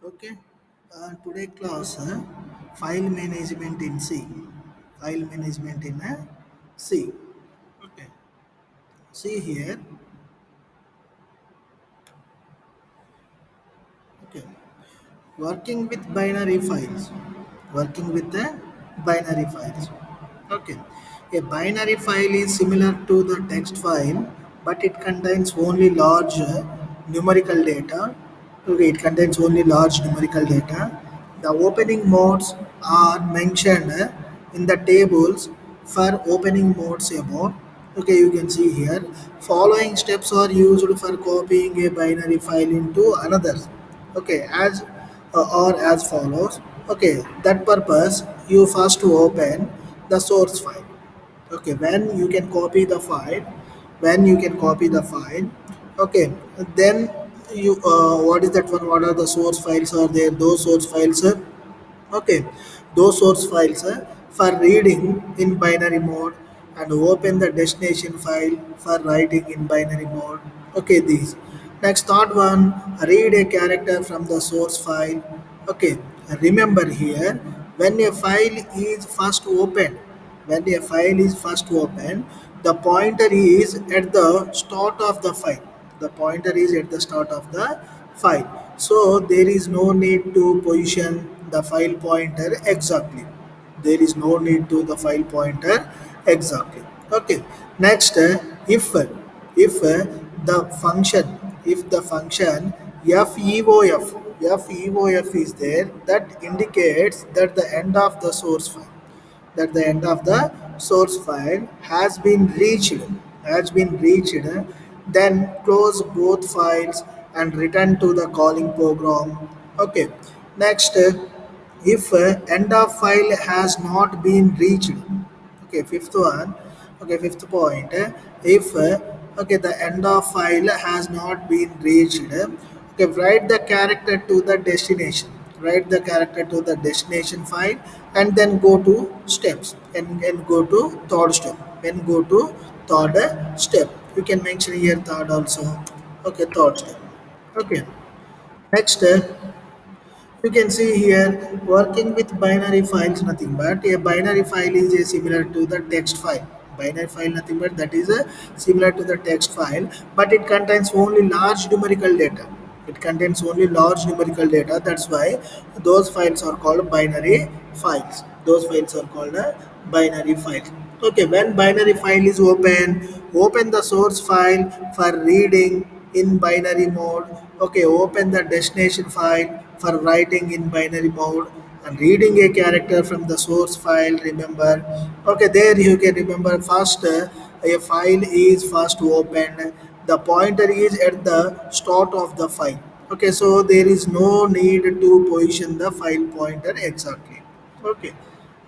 Okay. Today class file management in C. File management in C. Okay. See here. Okay. Working with binary files. Working with the binary files. Okay. A binary file is similar to the text file, but it contains only large numerical data. Okay, it contains only large numerical data. The opening modes are mentioned in the tables for opening modes above. Okay, you can see here. Following steps are used for copying a binary file into another. Okay, as or as follows. Okay, that purpose you first to open the source file. Okay, when you can copy the file. Okay, then you what is that one, what are the source files are there, those source files okay, those source files for reading in binary mode, and open the destination file for writing in binary mode. Okay, these. Next, third one, read a character from the source file. Okay, remember here, when a file is first opened, the pointer is at the start of the file. The pointer is at the start of the file. So there is no need to position the file pointer exactly. There is no need to the file pointer exactly. Okay. Next, if the function if the function feof is there, that indicates that the end of the source file has been reached, then close both files and return to the calling program. Okay. Next, if end of file has not been reached. Okay, fifth one. Okay, fifth point, if okay, the end of file has not been reached, okay, write the character to the destination file, and then go to steps, and go to third step, and go to third step. You can mention here third also. Okay, third step. Okay. Next, you can see here, working with binary files, nothing but a binary file is a similar to the text file. Binary file, nothing but that is a similar to the text file, but it contains only large numerical data. It contains only large numerical data. That's why those files are called binary files. Those files are called a binary file. Okay, when binary file is open the source file for reading in binary mode. Okay, open the destination file for writing in binary mode, and reading a character from the source file. Remember, okay, there you can remember first, a file is first opened, the pointer is at the start of the file. Okay, so there is no need to position the file pointer exactly. Okay.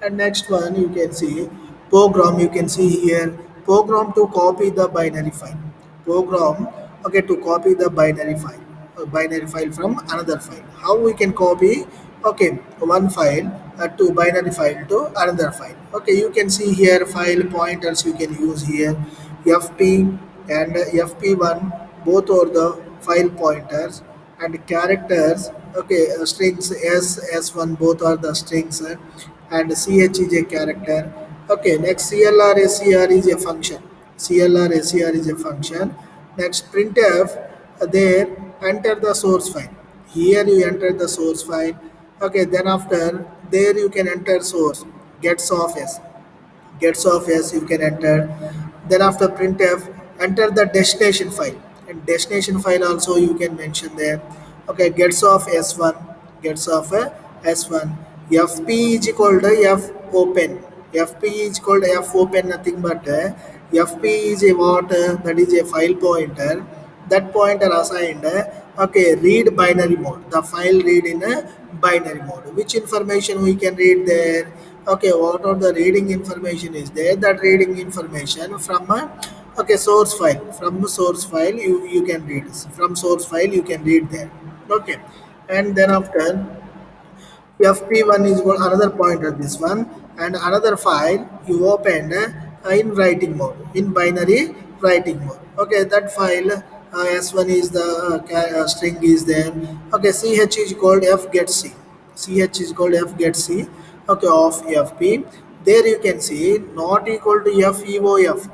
And next one, you can see program. You can see here, program to copy the binary file. Program, okay, to copy the binary file from another file. How we can copy? Okay, one file to binary file to another file. Okay, you can see here file pointers you can use here, fp and fp1, both are the file pointers, and characters. Okay, strings s1, both are the strings, and ch is a character. Okay, next, clr ser is a function. Clr ser is a function. Next, printf, there enter the source file. Here you enter the source file. Okay, then after, there you can enter source, gets of s you can enter. Then after printf, enter the destination file, and destination file also you can mention there. Okay, gets of s1, gets of s1. Fp is equal to f open. Fp is equal to f open, nothing but fp is a what, that is a file pointer. That pointer assigned, okay, read binary mode, the file read in a binary mode. Which information we can read there? Okay, what are the reading information is there? That reading information from a, okay, source file. From source file you can read, from source file you can read there. Okay. And then after, fp1 is another pointer, this one, and another file you opened in writing mode, in binary writing mode. Okay, that file, S1 is the string is there. Okay, ch is called f get c. Ch is called f get c. Okay, of fp. There you can see not equal to feof.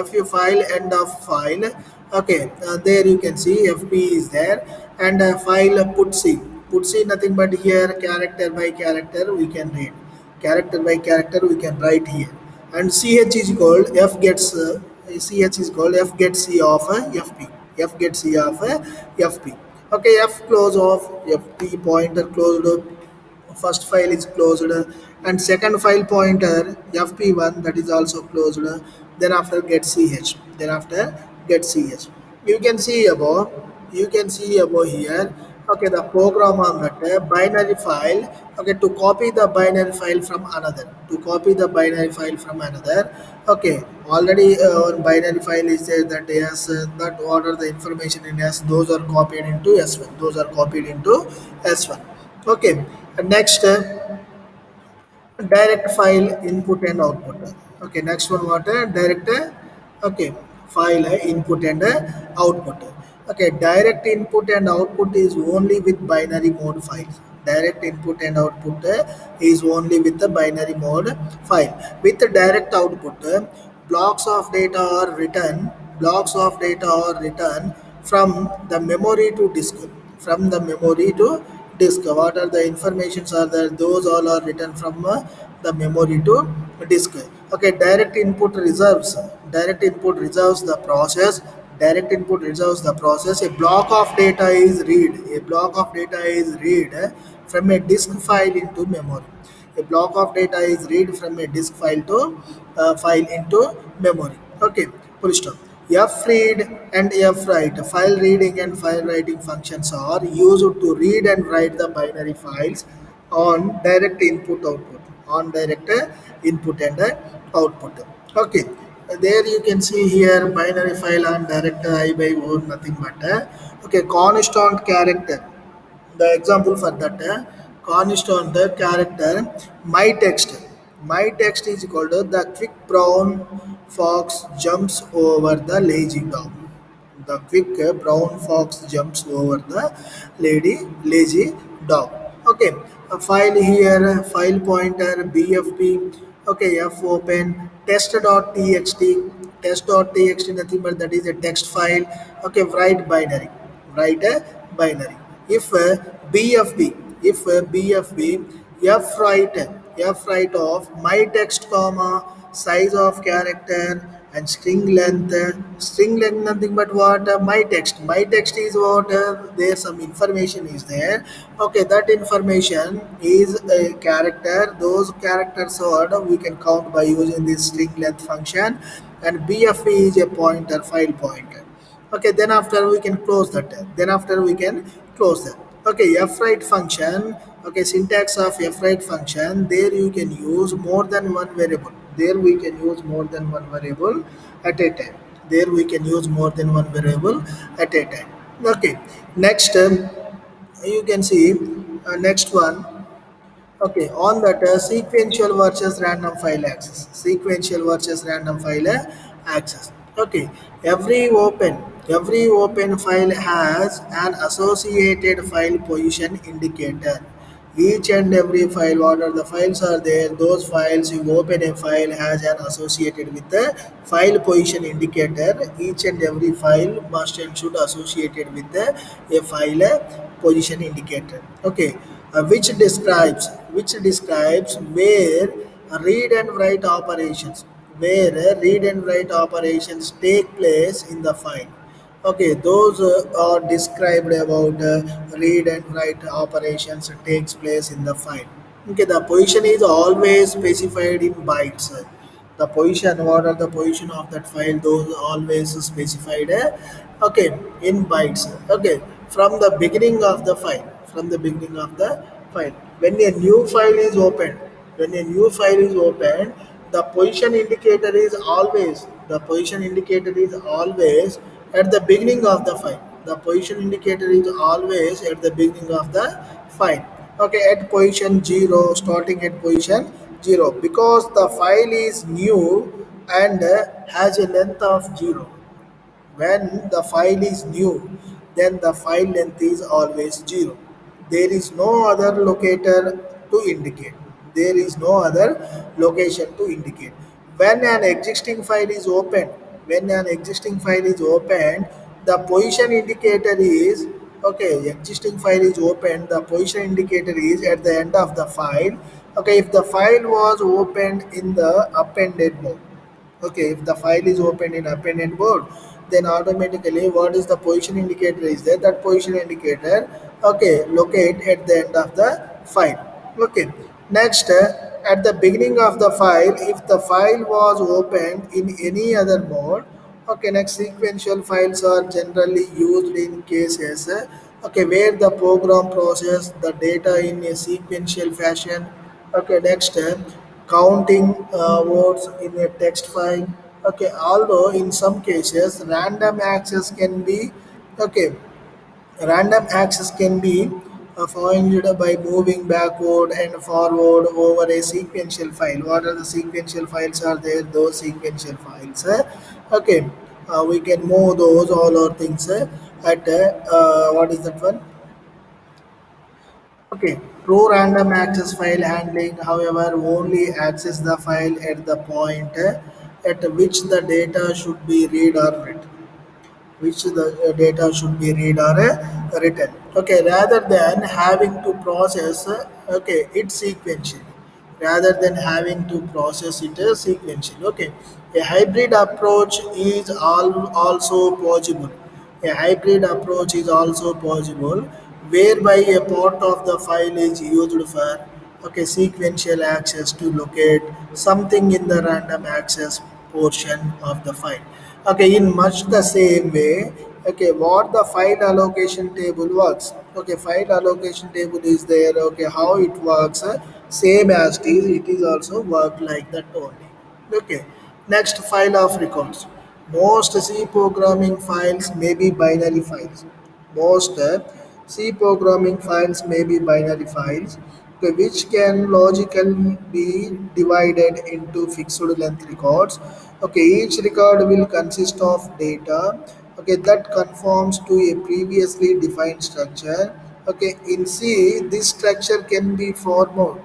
Fu file end of file. Okay, there you can see fp is there, and file put c nothing but here character by character we can read, character by character we can write here, and ch is called f gets ch is called f get c of fp, f get c of fp. Okay, f close of fp pointer closed, first file is closed, and second file pointer fp1 that is also closed, then after get ch, then after get ch. You can see above, you can see above here. Okay, the program on that binary file. Okay, to copy the binary file from another, to copy the binary file from another. Okay, already one binary file is there, that yes, that what are the information in s, those are copied into s1, those are copied into s1. Okay, and next direct file input and output. Okay, next one what direct okay file input and output. Okay, direct input and output is only with binary mode files. Direct input and output is only with the binary mode file. With the direct output, blocks of data are written, blocks of data are written from the memory to disk, from the memory to disk. What are the informations are there, those all are written from the memory to disk. Okay, direct input reserves, direct input reserves the process, direct input reserves the process. A block of data is read, a block of data is read from a disk file into memory. A block of data is read from a disk file to file into memory. Okay, full stop. F read and F write, file reading and file writing functions are used to read and write the binary files on direct input output, on direct input and output. Okay, there you can see here binary file on direct I by O, nothing but okay, constant character. The example for that constant the character my text is equal to the quick brown fox jumps over the lazy dog. The quick brown fox jumps over the lazy dog. Okay, a file here, file pointer bfp. Okay, f open test.txt, test.txt nothing but that is a text file. Okay, write binary, write a binary. If bfb, if bfb f write, f write of my text comma size of character and string length nothing but what my text is what there some information is there. Okay, that information is a character, those characters are we can count by using this string length function, and bfb is a pointer, file pointer. Okay, then after we can close that, then after we can close that. Okay, fwrite function. Okay, syntax of fwrite function, there you can use more than one variable, there we can use more than one variable at a time, there we can use more than one variable at a time. Okay, next you can see next one. Okay, on that sequential versus random file access. Sequential versus random file access. Okay, every open file has an associated file position indicator. Each and every file, what are the files are there? Those files you open a file has an associated with the file position indicator. Each and every file must and should associated with the a file position indicator. Okay, which describes where read and write operations, where read and write operations take place in the file. Okay, those are described about read and write operations takes place in the file. Okay, the position is always specified in bytes. The position, what are the position of that file? Those always specified. Okay, in bytes. Okay, from the beginning of the file, from the beginning of the file. When a new file is opened, when a new file is opened, the position indicator is always, the position indicator is always at the beginning of the file. The position indicator is always at the beginning of the file. Okay, at position 0, starting at position 0, because the file is new and has a length of 0. When the file is new, then the file length is always 0. There is no other locator to indicate. There is no other location to indicate. When an existing file is opened, when an existing file is opened, the position indicator is okay. Existing file is opened. The position indicator is at the end of the file. Okay, if the file was opened in the appended mode, okay, if the file is opened in appended mode, then automatically what is the position indicator is there, that position indicator, okay, locate at the end of the file. Okay, next, at the beginning of the file, if the file was opened in any other mode, okay, next, sequential files are generally used in cases, okay, where the program process the data in a sequential fashion. Okay, next, counting words in a text file. Okay, although in some cases random access can be found by moving backward and forward over a sequential file. What are the sequential files are there? Those sequential files. Okay, we can move those all our things at what is that one? Okay, true random access file handling, however, only access the file at the point at which the data should be read or written, which the data should be read or written. Okay, rather than having to process okay it sequentially, rather than having to process it sequentially. Okay, a hybrid approach is also possible. A hybrid approach is also possible whereby a part of the file is used for okay sequential access to locate something in the random access portion of the file. Okay, in much the same way, okay, what the file allocation table works. Okay, file allocation table is there. Okay, how it works, same as it is also work like that only. Okay, next, file of records. Most C programming files may be binary files. Most C programming files may be binary files, okay, which can logically be divided into fixed length records. Okay, each record will consist of data, okay, that conforms to a previously defined structure. Okay, in C, this structure can be formed.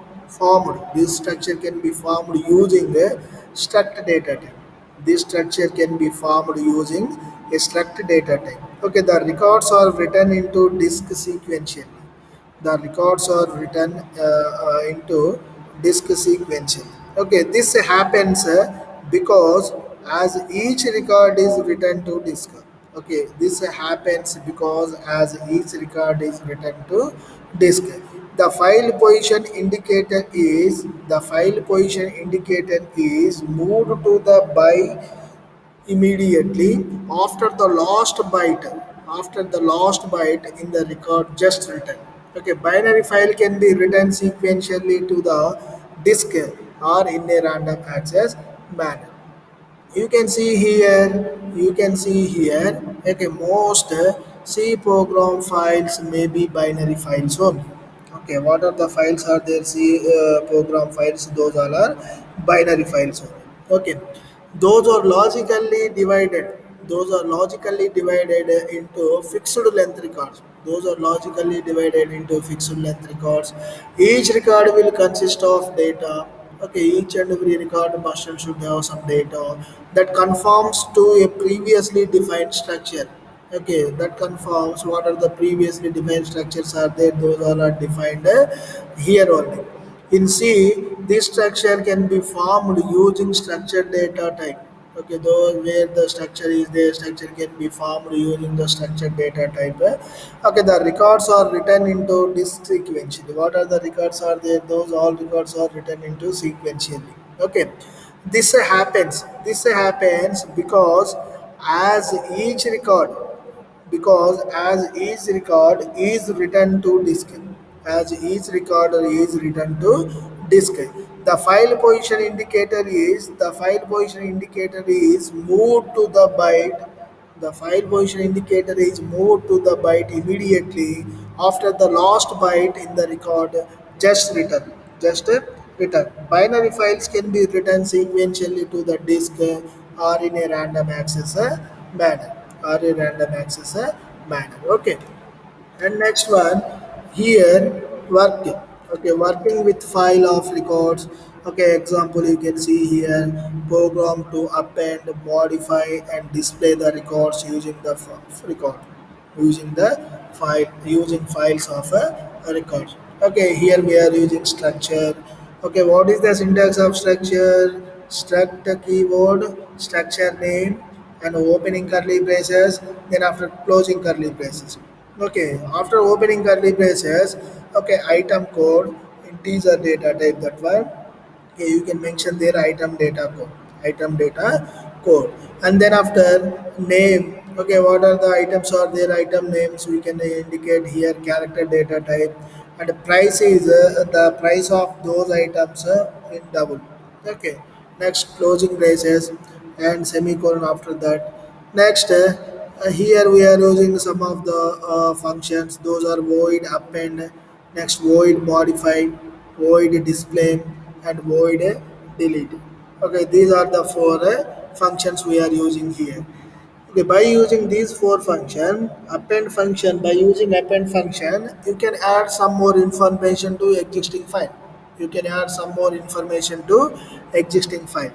This structure can be formed using a struct data type. This structure can be formed using a struct data type. Okay, the records are written into disk sequentially. The records are written into disk sequentially. Okay, this happens because as each record is written to disk. Okay, this happens because as each record is written to disk. The file position indicator is moved to the by immediately after the last byte in the record just written. Okay, binary file can be written sequentially to the disk or in a random access manner. You can see here okay, most C program files may be binary files only. Okay, what are the files are there? C program files, those all are binary files only. Okay, those are logically divided. Those are logically divided into fixed length records. Those are logically divided into fixed length records. Each record will consist of data. Okay, each and every record must and should have some data that conforms to a previously defined structure. Okay, that conforms what are the previously defined structures are there. Those all are defined here only. In C, this structure can be formed using structured data type. Okay, though where the structure is there, structure can be formed using the structured data type. Okay, the records are written into disk sequentially. What are the records are there? Those all records are written into sequentially. Okay, this happens as each record each record is written to disk, as each record is written to disk, the file position indicator is moved to the byte. The file position indicator is moved to the byte immediately after the last byte in the record just written. Just written. Binary files can be written sequentially to the disk or in a random access manner. or a random access manner. Okay. And next one here, working. Okay, working with file of records. Okay, example you can see here, program to append, modify and display the records using the record, using the file, using files of a record. Okay, here we are using structure. Okay, what is the syntax of structure? Struct keyword, structure name, and opening curly braces, then after closing curly braces. Okay, after opening curly braces, okay, item code, integer data type, that one. Okay, you can mention their item data code, and then after name. Okay, what are the items or their item names? We can indicate here character data type, and price is the price of those items in double. Okay, next closing braces and semicolon after that. Next, here we are using some of the functions. Those are void append, next void modify, void display, and void delete. Okay, these are the four functions we are using here. Okay, by using these four function, append function, by using append function, you can add some more information to existing file. You can add some more information to existing file.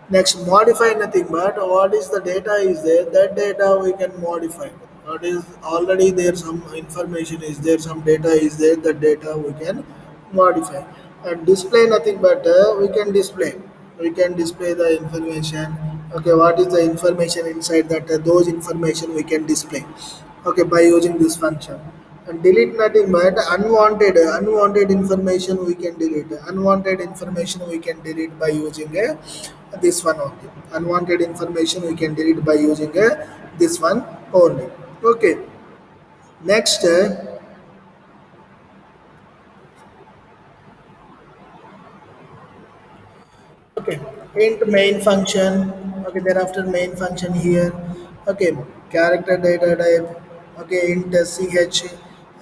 Next, modify nothing but what is the data is there, that data we can modify. What is already there, some information is there, some data is there, that data we can modify. And display nothing but we can display the information. Okay, what is the information inside that, those information we can display. Okay, by using this function. And delete nothing but unwanted information we can delete. Unwanted information we can delete by using this one only. Unwanted information we can delete by using this one only. Okay, next, okay, int main function. Okay, thereafter main function here. Okay, character data type. Okay, int ch,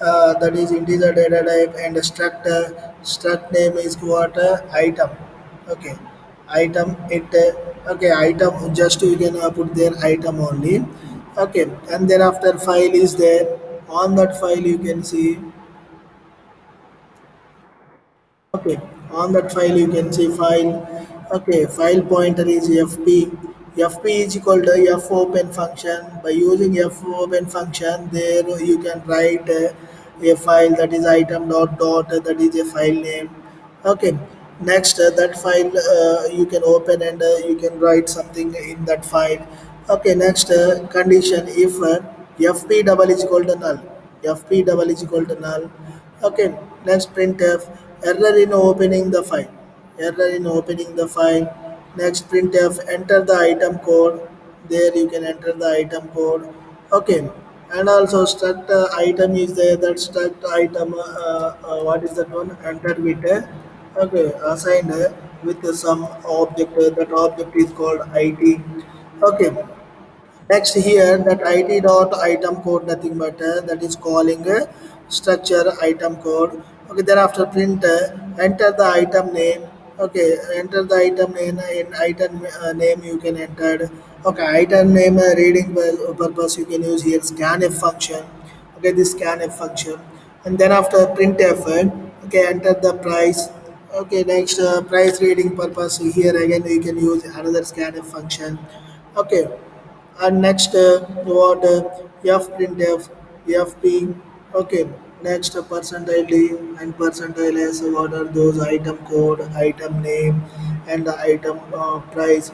that is integer data type, and struct name is what, item. Okay, item it. Okay, item just you can put there item only. Okay, and thereafter file is there. On that file you can see. Okay, on that file you can see file. Okay, file pointer is fp. Fp is equal to f open function. By using f open function, there you can write a file, that is item dot, that is a file name. Okay, next, that file you can open, and you can write something in that file. Okay, next, condition if fp double is equal to null. Fp double is equal to null. Okay, next printf, error in opening the file. Error in opening the file. Next printf, enter the item code. There you can enter the item code. Okay, and also struct item is there. That struct item, what is that one? Enter with okay, assigned with some object. That object is called IT. Okay, next here, that id dot item code nothing but that is calling a structure item code. Okay, thereafter print enter the item name. Okay, enter the item name. In item name you can enter. Okay, item name reading purpose you can use here scanf function. Okay, this scanf function, and then after printf, okay, enter the price. Okay, next, price reading purpose here again you can use another scanf function. Okay, and next, what, f printf, fp. Okay, next, percentile d and percentile s. What are those? Item code, item name, and the item price.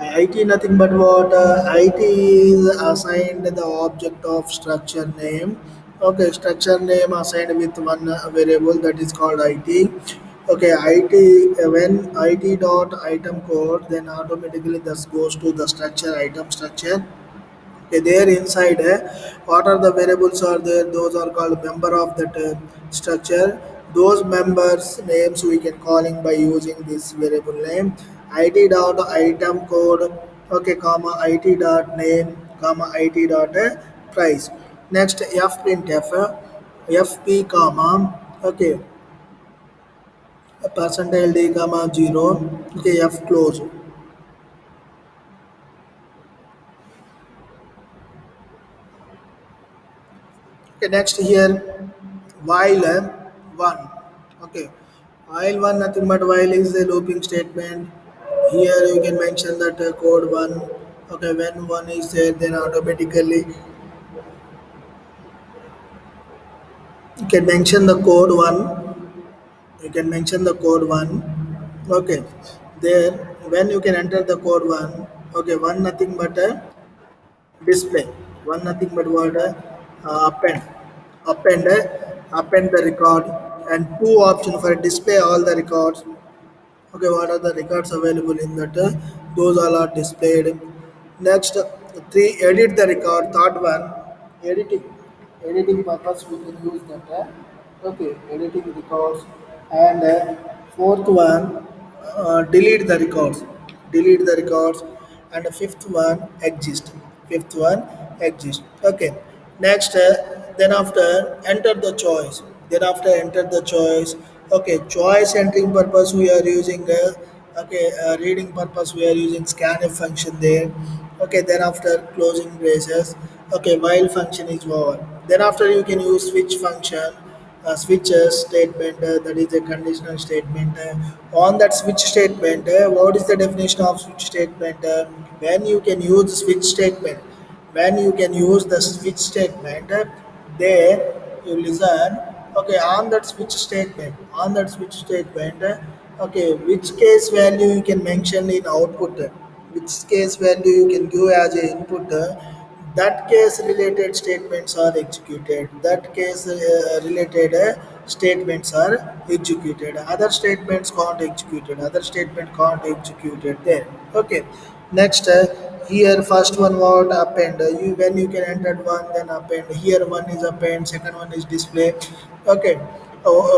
It nothing but what, it is assigned the object of structure name. Okay, structure name assigned with one variable, that is called it. Okay, it, when it dot item code, then automatically this goes to the structure, item structure. Okay, there inside, what are the variables are there? Those are called member of that structure. Those members names we can calling by using this variable name. It dot item code. Okay, comma it dot name, comma it dot price. Next, f printf, fp comma. Okay, percentile d comma 0. Okay, f close. Okay, next here while one. Okay, while one nothing but while is the looping statement. Here you can mention that code one. Okay, when one is there, then automatically you can mention the code one. You can mention the code one. Okay, there when you can enter the code one. Okay, one nothing but a display, one nothing but what append append the record, and two option for display all the records. Okay, what are the records available in that, those all are displayed. Next, three, edit the record. Third one, editing. Editing purpose we can use that, okay, editing records. And fourth one, delete the records. Delete the records. And the fifth one, exist. Fifth one, exist. Okay, next, then after enter the choice. Then after enter the choice. Okay, choice entering purpose we are using, okay, reading purpose we are using scanf function there. Okay, then after closing braces. Okay, while function is over. Then after you can use switch function, switch statement, that is a conditional statement. On that switch statement, what is the definition of switch statement? When you can use switch statement, when you can use the switch statement, there you listen. Okay, on that switch statement, on that switch statement, okay, which case value you can mention in output, which case value you can give as a input, that case related statements are executed, that case related statements are executed, other statements can't executed, other statement can't executed there. Okay, next, here first one what append, you when you can enter one then append. Here one is append, second one is display. Okay,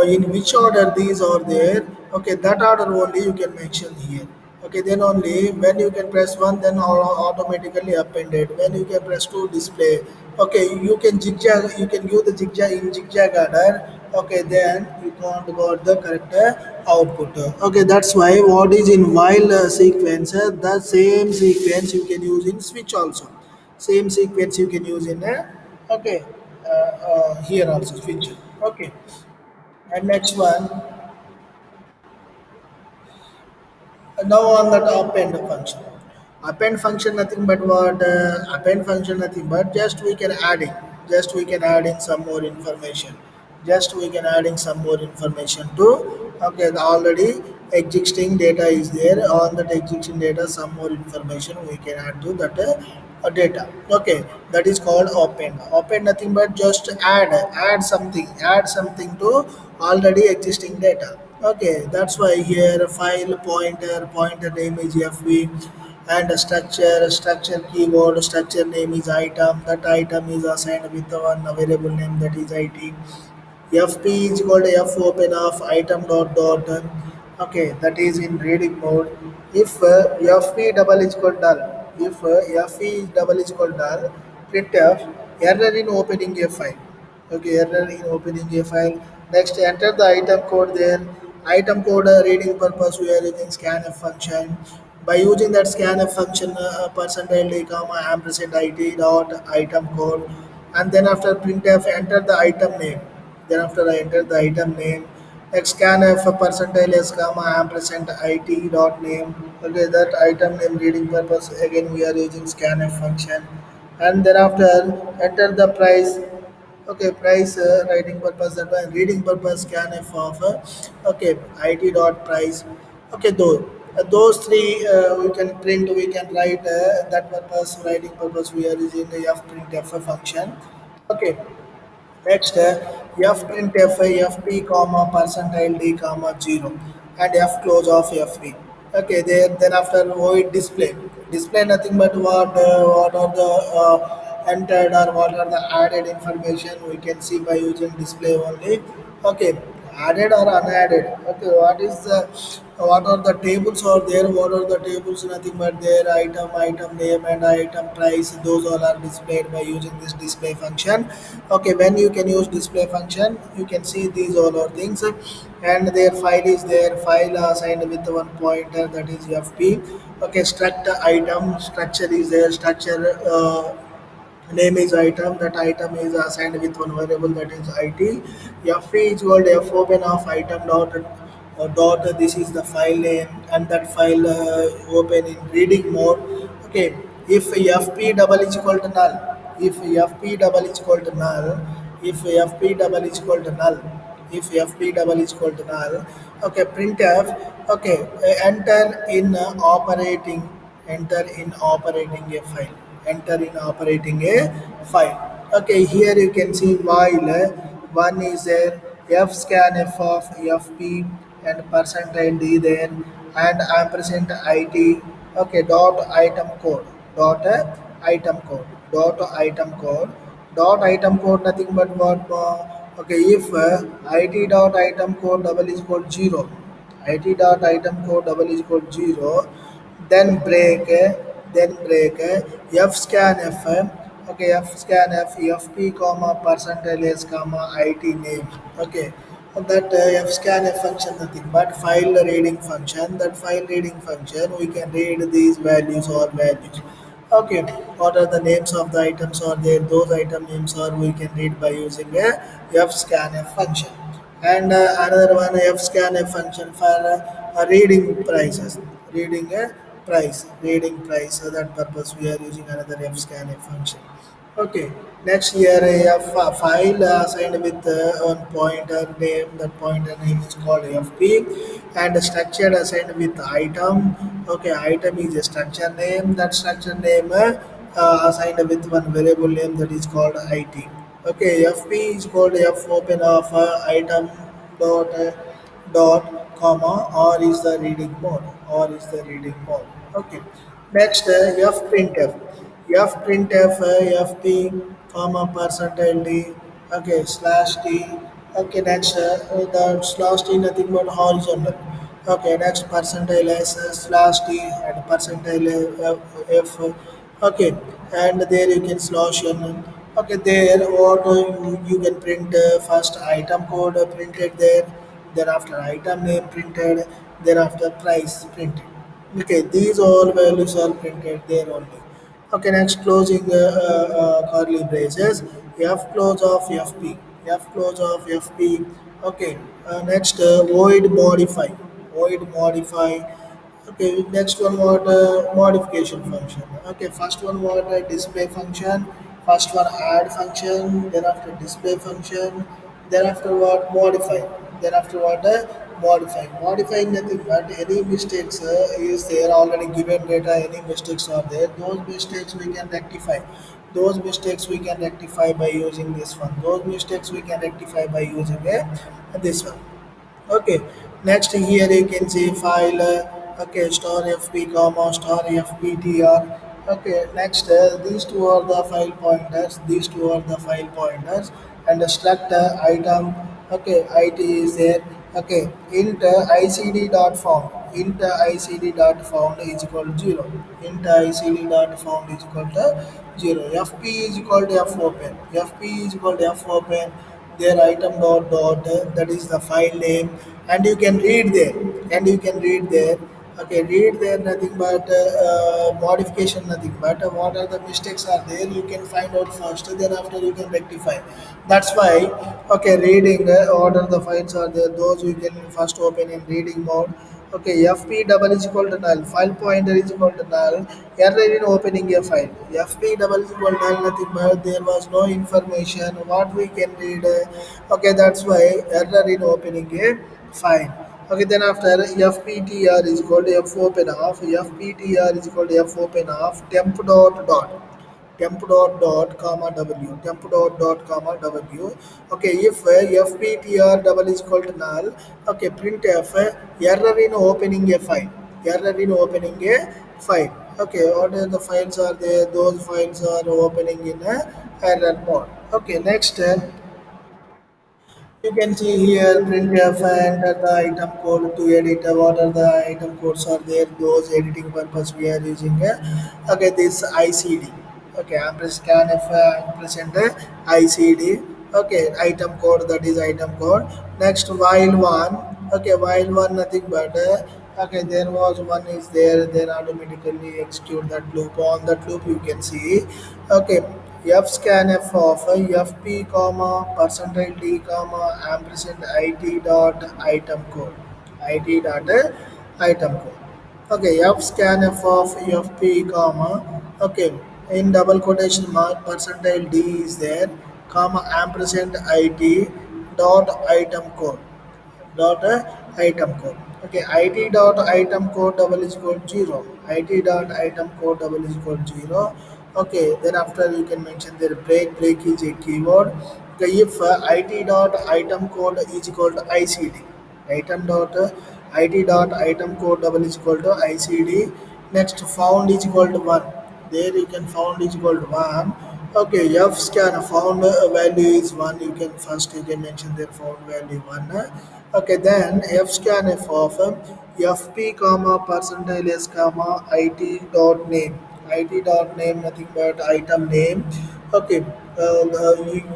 in which order these are there, okay, that order only you can mention here. Okay, then only when you can press one, then automatically appended. When you can press two, display. Okay, you can zigzag, you can give the zigzag in zigzag order. Okay, then you can't got the correct output. Okay, that's why what is in while sequence, the same sequence you can use in switch also. Same sequence you can use in okay, here also switch. Okay, and next one. Now on the append function. Append function nothing but what, append function nothing but just we can add in. Just we can add in some more information. Just we can add in some more information to, okay, the already existing data is there. On that existing data some more information we can add to that data. Okay, that is called append. Append nothing but just add something to already existing data. Okay, that's why here file pointer name is fv, and a structure keyword structure name is item. That item is assigned with the one available name, that is it. FP is called F open of item dot. Okay, that is in reading mode. If FP double is called null, if FP double is called null, printf error in opening a file. Okay, error in opening a file. Next, enter the item code there. Item code, reading purpose we are using scanf function. By using that scanf function, percentile d comma ampersand it dot item code, and then after printf enter the item name. Then after I enter the item name, next scanf percentile s comma ampersand it dot name. Okay, that item name reading purpose again we are using scanf function, and thereafter enter the price. Okay, price, writing purpose, that one reading purpose scanf of okay, it dot price. Okay, those three we can print, we can write, that purpose writing purpose we are using the f print f function. Okay, next, f print f fp comma percentile d comma 0, and f close of fp. Okay, then after void display. Display nothing but what are the entered or what are the added information we can see by using display only. Okay, added or unadded. Okay, what are the tables are there, what are the tables nothing but their item name and item price, those all are displayed by using this display function. Okay, when you can use display function you can see these all are things, and their file is there, file assigned with one pointer, that is fp. Okay, struct item structure is there, structure name is item, that item is assigned with one variable, that is it. F is equal to f open of item dot dot, this is the file name, and that file open in reading mode. Okay, if fp double is equal to null, if fp double is equal to null, if fp double is equal to null, if fp double is equal to null, okay, printf, okay, enter in operating, enter in operating a file, enter in operating a file. Okay, here you can see while one is there, f scan f of fp and percentile d there, and ampersand it, okay, dot item code, dot item code, dot item code, dot item code, nothing but what, okay, if it dot item code double is equal to 0, it dot item code double is equal to 0, then break, then break, f scan f, okay, f scan f, fp comma percentile s comma it name. Okay, that f scan f function nothing but file reading function, that file reading function we can read these values or values. Okay, what are the names of the items are there, those item names are we can read by using a fscanf function. And another one, fscanf function for reading prices, reading a price, reading price, so that purpose we are using another fscanf function. Okay, next here I have a file assigned with one pointer name. That pointer name is called FP, and structure assigned with item. Okay, item is a structure name. That structure name assigned with one variable name, that is called IT. Okay, FP is called F open of item dot dot comma, or is the reading mode, or is the reading mode. Okay, next f printf, f printf, fp comma percentile d, okay, slash d. Okay, next the slash d nothing but horizontal. Okay, next percentile s slash d and percentile f. Okay, and there you can slash n. Okay, there what you can print first item code printed there, thereafter item name printed, thereafter price printed. Okay, these all values are printed there only. Okay, next closing curly braces, f close of fp, f close of fp. Okay, next void modify, void modify. Okay, next one what modification function. Okay, first one what display function, first one add function, thereafter display function, thereafter what modify, thereafter what modify. Modifying nothing but any mistakes is there already given data, any mistakes are there, those mistakes we can rectify. Those mistakes we can rectify by using this one. Those mistakes we can rectify by using this one. Okay, next here you can see file, okay, star fp comma star fptr. Okay, next these two are the file pointers, these two are the file pointers, and the struct item, okay, it is there. Okay, int icd dot found, int icd dot found is equal to 0, int icd dot found is equal to 0, fp is equal to f open, fp is equal to f open, their item dot dot, that is the file name, and you can read there, and you can read there. Okay, read there nothing but modification nothing but what are the mistakes are there you can find out first, then after you can rectify. That's why, okay, reading order the files are there, those you can first open in reading mode. Okay, fp double is equal to null, file pointer is equal to null, error in opening a file, fp double is equal to null, nothing but there was no information what we can read. Okay, that's why error in opening a file. Okay, then after fptr is equal to f open of, fptr is equal to f open of temp dot dot, temp dot dot comma w, temp dot dot comma w. Okay, if fptr double is equal to null, okay, printf error in opening a file, error in opening a file. Okay, what are the files are there, those files are opening in a error mode. Okay, next you can see here printf, enter the item code to edit what are the item codes are there, those editing purpose we are using. Okay, this ICD. Okay, I'm press scanf, present ICD. Okay, item code, that is item code. Next while one. Okay, while one nothing but okay, there was one is there, then automatically execute that loop. On that loop you can see. Okay, F scanf of fp comma percentile d comma ampersand it dot item code it dot item code. Okay, f scanf of fp comma, okay, in double quotation mark percentile d is there comma ampersand it dot item code dot item code. Okay, it dot item code double is equal to 0. It dot item code double is equal to 0. Okay, then after you can mention their break is a keyword. Okay, if it dot item code is equal to ICD, item dot it dot item code double is equal to ICD. Next found is equal to 1. There you can found is equal to 1. Okay, F scan found value is 1. You can first you can mention their found value 1. Okay, then F scan F of FP comma percentile S comma IT dot name. IT dot name nothing but item name. Okay,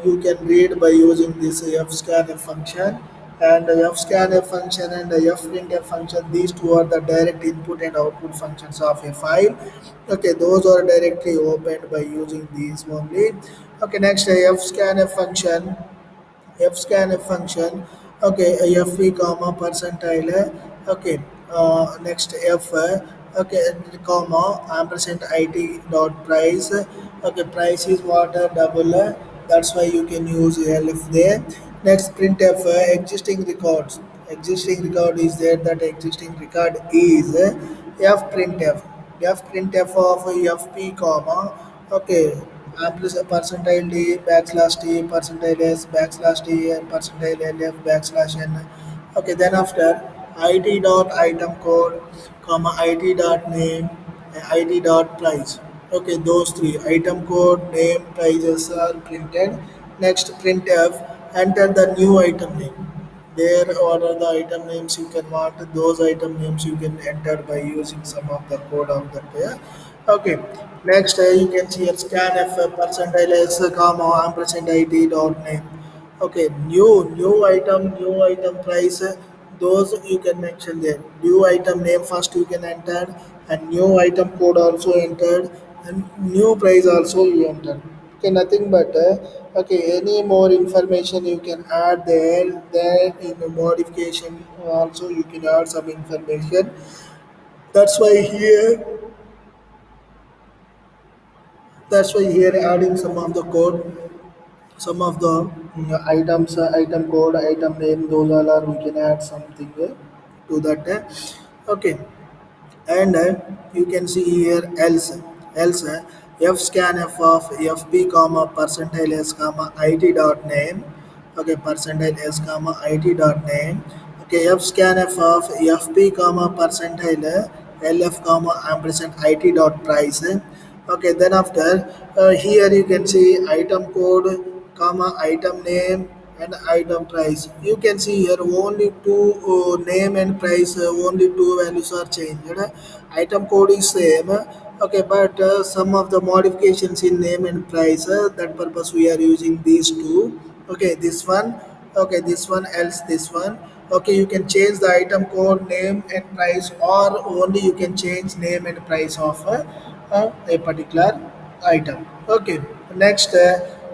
you can read by using this fscanf function, and fscanf function and fprintf function. These two are the direct input and output functions of a file. Okay, those are directly opened by using these only. Okay, next fscanf function. Fscanf function. Okay, fp comma percentile. Okay, next f. Okay, comma ampersand it dot price. Okay, price is what double. That's why you can use elif there. Next printf existing records. Existing record is there. That existing record is f printf. F printf of fp comma. Okay, percentile d backslash t percentile s backslash t and percentile lf backslash n. Okay, then after it dot item code comma it dot name and it dot price. Okay, those three item code name prices are printed. Next printf enter the new item name. There are the item names you can mark. Those item names you can enter by using some of the code of that there. Okay. Next, you can see here scanf percentile s comma ampersand it dot name. Okay. New item price. Those you can mention there. New item name first you can enter, and new item code also entered, and new price also you enter. Okay, nothing but okay, any more information you can add there. Then in the modification also you can add some information. That's why here that's why here adding some of the code, some of the items, item code, item name, those all are we can add something to that. Okay, and you can see here else f scan f of fp comma percentile s comma it dot name. Okay, percentile s comma it dot name. Okay, f scan f of fp comma percentile lf comma ampersand it dot price. Okay, then after here you can see item code comma item name and item price. You can see here only two name and price, only two values are changed. Item code is same. Okay, but some of the modifications in name and price, that purpose we are using these two. Okay, this one. Okay, this one else this one. Okay, you can change the item code name and price, or only you can change name and price of a particular item. Okay, next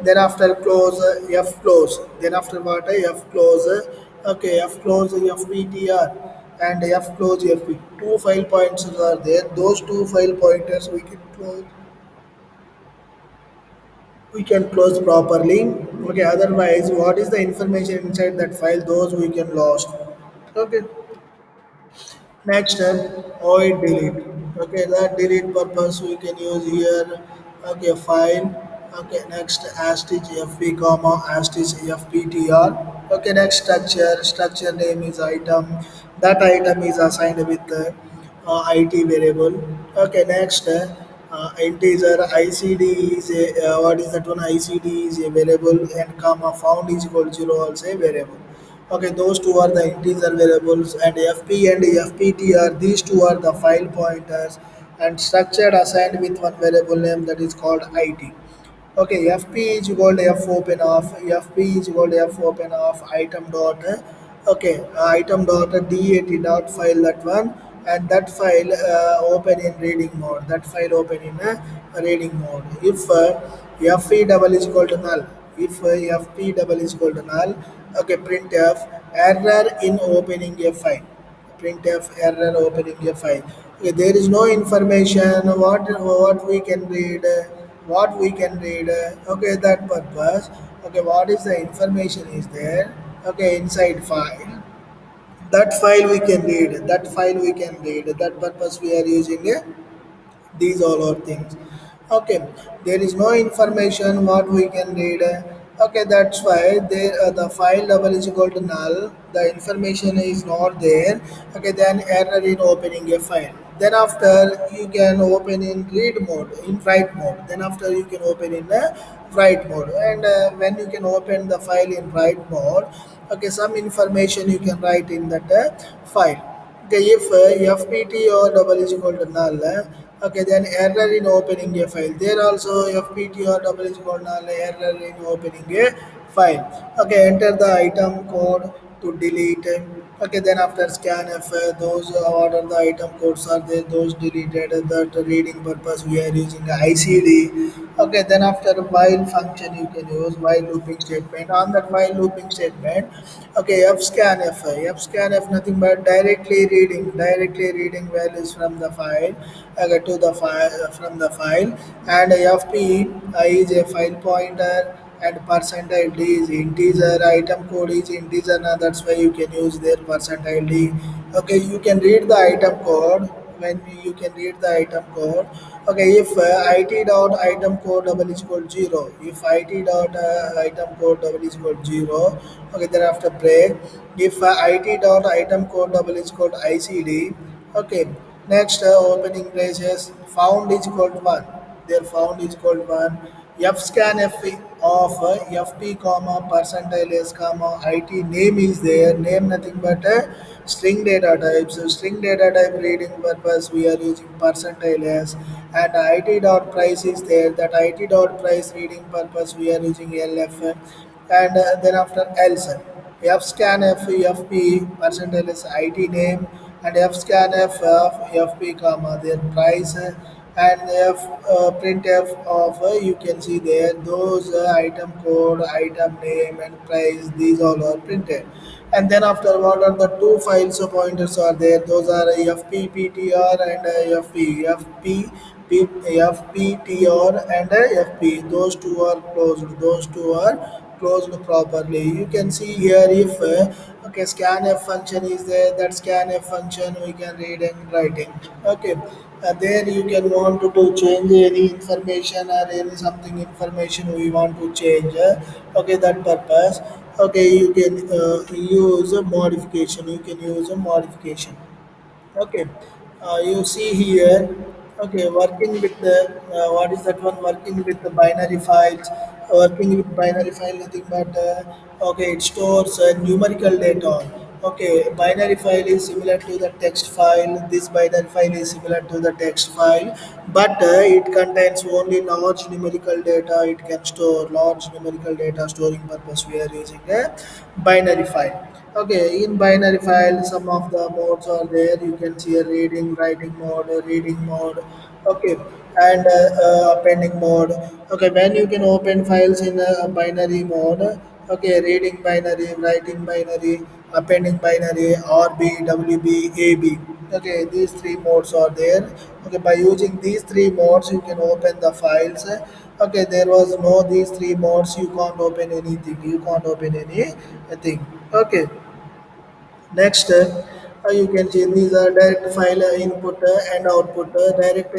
then after close f close, then after what f close. Okay, f close fptr and f close fp, two file pointers are there. Those two file pointers we can close properly. Okay, otherwise what is the information inside that file, those we can lost. Okay, next void delete. Okay, that delete purpose we can use here. Okay, file. Okay, next asterisk fp comma asterisk fptr. Okay, next structure name is item. That item is assigned with it variable. Okay, next integer icd is a what is that one, icd is a variable, and comma found is equal to 0 also a variable. Okay, those two are the integer variables, and fp and fpt are these two are the file pointers, and structured assigned with one variable name that is called it. Okay, fp is equal to f open of fp is equal to f open of item dot okay, item dot dat dot file, that one, and that file open in reading mode. That file open in reading mode. If fp double is equal to null, if fp double is equal to null, okay, printf error in opening a file, printf error opening a file. Okay, there is no information what we can read, what we can read. Okay, that purpose. Okay, what is the information is there? Okay, inside file, that file we can read, that file we can read, that purpose we are using these all are things. Okay, there is no information what we can read. Okay, that's why there the file double is equal to null, the information is not there. Okay, then error in opening a file. Then after you can open in read mode, in write mode, then after you can open in write mode. And when you can open the file in write mode, okay, some information you can write in that file. Okay, if fpt or double is equal to null, okay, then error in opening a file. There also fpt or double is equal to null, error in opening a file. Okay, enter the item code to delete. Okay, then after scanf, those what are the item codes are there, those deleted. That reading purpose we are using ICD. Okay, then after while function you can use while looping statement. On that while looping statement, okay, fscanf nothing but directly reading values from the file, okay, to the file from the file. And fp is a file pointer, and percentile d is integer, item code is integer. Now that's why you can use their percentile d. Okay, you can read the item code. When you can read the item code, okay, if it dot item code double is equal to 0, if it dot item code double is equal to 0, okay, then after break, if it dot item code double is equal to ICD, okay, next opening braces found is equal to 1, their found is equal to 1, fscan f of fp comma percentile s comma it name is there, name nothing but string data type. So string data type reading purpose we are using percentile s. And it dot price is there, that it dot price reading purpose we are using lf. And then after else, fscan f fp percentile s it name, and fscan f of fp comma their price, and f printf of you can see there those item code, item name, and price, these all are printed. And then after, what are the two files pointers are there, those are fpptr and fptr and fp, those two are closed, those two are closed properly. You can see here if okay, scanf function is there, that scanf function we can read and writing. Okay, there you can want to change any information or any something information we want to change. Okay, that purpose. Okay, you can use a modification, you can use a modification. Okay, you see here. Okay, working with the what is that one? Working with the binary files. Working with binary file, nothing but okay, it stores numerical data. Okay, binary file is similar to the text file. This binary file is similar to the text file, but it contains only large numerical data. It can store large numerical data. Storing purpose, we are using a binary file. Okay, in binary file, some of the modes are there. You can see a reading, writing mode, a reading mode. Okay, and appending mode. Okay, when you can open files in a binary mode. Okay, reading binary, writing binary, appending binary, RB, WB, AB. Okay, these three modes are there. Okay, by using these three modes, you can open the files. Okay, there was no these three modes, you can't open anything. You can't open anything. Okay. Next, you can see these are direct file input and output. Direct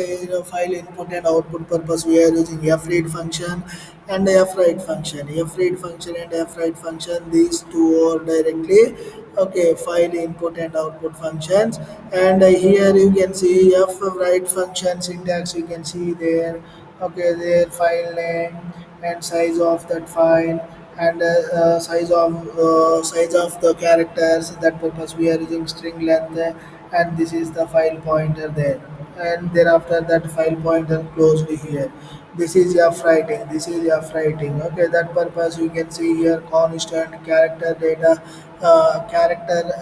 file input and output purpose we are using fread function and fwrite function. Fread function and fwrite function, these two are directly okay file input and output functions. And here you can see fwrite function syntax. You can see there. Okay, their file name and size of that file, and size of the characters. That purpose we are using string length, and this is the file pointer there. And thereafter that file pointer closed here. This is f writing, this is f writing. Okay, that purpose you can see here constant character data, character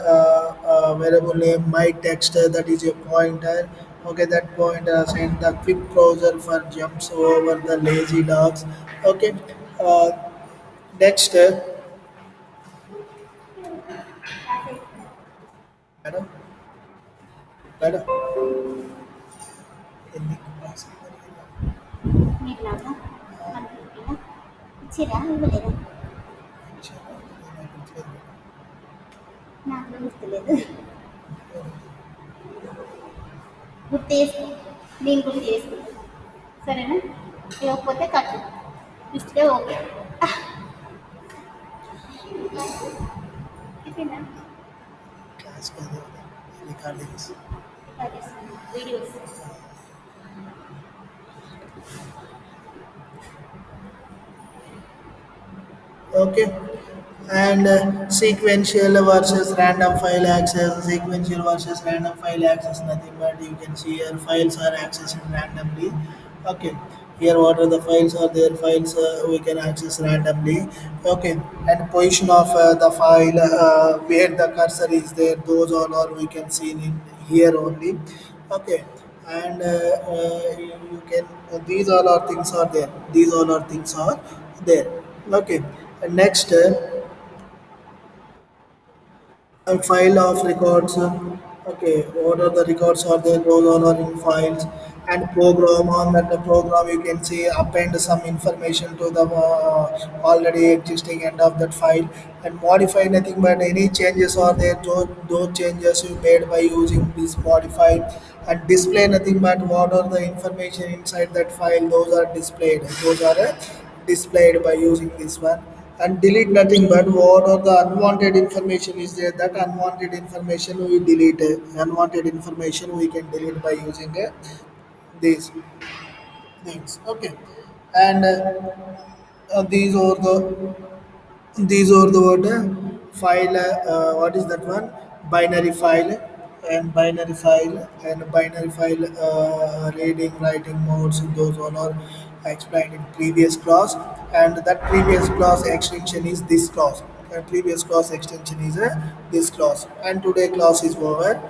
variable name my text, that is a pointer. Okay, that point saying the quick browser for jumps over the lazy dogs. Okay, uh, next, madam, madam, ఎన్ని class మీకులాగా అనుకుంటున్నా ఇచ్చిరా ఇవ్వలేదా నాకు గుర్తులేదు గుర్తు చేసుకో నేను గుర్తు చేసుకుంటాను సరేనా ఇవ్వకపోతే కట్టు ఇస్తే ఓకే అయిపోయిందా class కాదు recordings. Videos Okay, and sequential versus random file access. Sequential versus random file access, nothing but you can see here files are accessed randomly. Okay, here what are the files are there, files we can access randomly. Okay, and position of the file, where the cursor is there, those all are we can see in here only. Okay, and you can these all are things are there, these all are things are there. Okay, and next, a file of records. Okay, what are the records are there? Those all are in files. And program, on that the program you can see append some information to the already existing end of that file, and modify nothing but any changes are there. Those changes you made by using this modify, and display nothing but what are the information inside that file. Those are displayed. Those are displayed by using this one. And delete nothing but what are the unwanted information is there, that unwanted information we delete. Unwanted information we can delete by using these things. Okay, and these are the what, file, what is that one, binary file, and binary file, reading writing modes, those all are explained in previous class. And that previous class extension is this class, and previous class extension is this class, and today class is over.